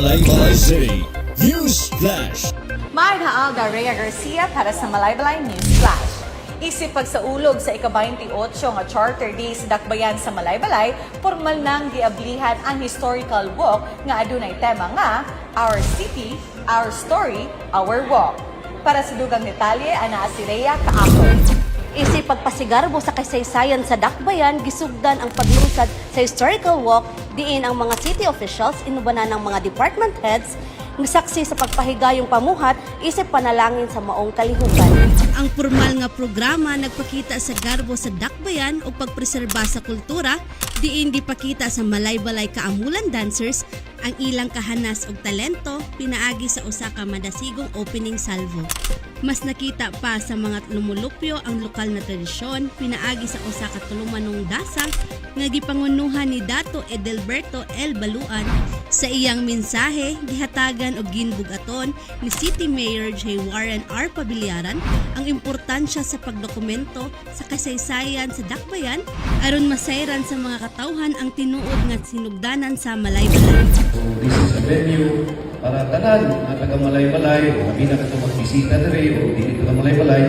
Malaybalay City News Flash. Maarha Alda Rhea Garcia para sa Malaybalay News Flash. Isip pagsaulog sa ika-28 nga Charter Day sa Dakbayan sa Malaybalay, formal nang giablihan ang historical walk nga adunay tema nga Our City, Our Story, Our Walk. Para sa dugang detalye, ana si Rhea Kaako. Isip pagpasigarbo sa kasaysayan sa Dakbayan, gisugdan ang paglungsad sa historical walk, diin ang mga city officials, inubanan ng mga department heads, saksi sa pagpahigayong pamuhat, isip panalangin sa maong kalihukan. Ang formal nga programa nagpakita sa garbo sa Dakbayan o pagpreserba sa kultura, diin gipakita sa Malaybalay Kaamulan dancers ang ilang kahanas og talento pinaagi sa usa ka madasigong opening salvo. Mas nakita pa sa mga lumulupyo ang lokal na tradisyon pinaagi sa usa ka tulumanong dasang nga gipangunuhan ni Dato Edelberto L. Baluan. Sa iyang mensahe, gihatagan og ginbugaton ni City Mayor J. Warren R. Pabiliaran ang importansya sa pagdokumento sa kasaysayan sa Dakbayan aron masayran sa mga katawhan ang tinuod nga sinugdanan sa Malaybalay. So this is a venue para tanan ang taga-Malaybalay o kami na ito magbisita na rin o hindi ito Malaybalay,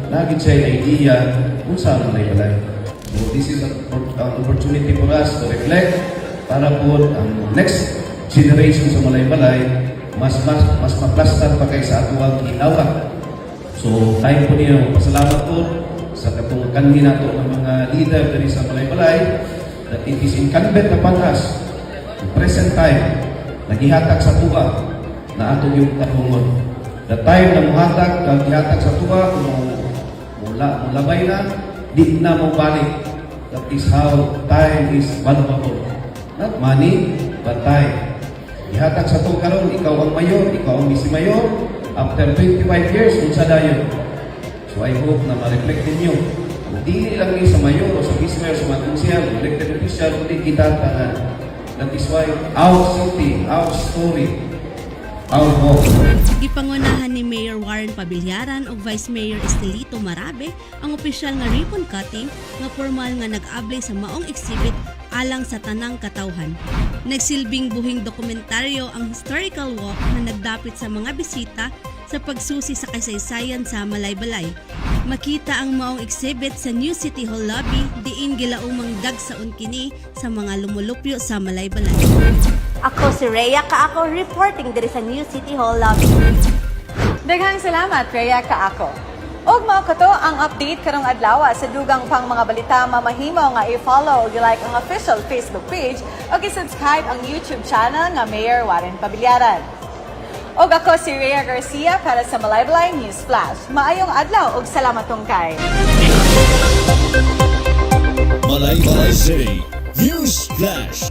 naging siya idea kung saan Malaybalay. So this is an opportunity for us to reflect para po ang next generation sa Malaybalay mas maplastar pa kay sa atuang ginawa. So tayo po niyo pasalamat po sa katong kanhi nato ng mga leader diri sa Malaybalay that it is incumbent upon us in present time nagihatag sa tuwa na atong yung tarungon. The time na muhatag kang gihatag sa tuwa mula labay na di na mo balik. That is how time is valuable. Not money, but time. Ihatag sa to karon, ikaw ang mayor, ikaw ang vice mayor. After 25 years, unsa dayon. So I hope na ma-reflect ninyo. Hindi lang ni sa mayor o sa vice mayor, sa mga konsyal, elected official, kundi kita tanan. That is why our city, our story, our hope. Gipangunahan ni Mayor Warren Pabiliaran o Vice Mayor Estelito Marabe ang opisyal nga ribbon cutting nga formal nga nag-ablay sa maong exhibit alang sa tanang katawhan. Nagsilbing buhing dokumentaryo ang historical walk na nagdapit sa mga bisita sa pagsusi sa kasaysayan sa Malaybalay. Makita ang maong exhibit sa New City Hall lobby diin gilaumang dagsaon kini sa mga lumulupyo sa Malaybalay. Ako si Rhea Kaako reporting diri sa New City Hall lobby. Daghang salamat, Rhea Kaako. Og mao kato ang update karong adlaw sa dugang pang mga balita mamahimo nga i-follow ug i-like ang official Facebook page ug i-subscribe ang YouTube channel nga Mayor Warren Pabiliaran. Og ako si Rhea Garcia para sa Malaybalay News Flash. Maayong adlaw ug salamat tungkay. Malaybalay City News Flash.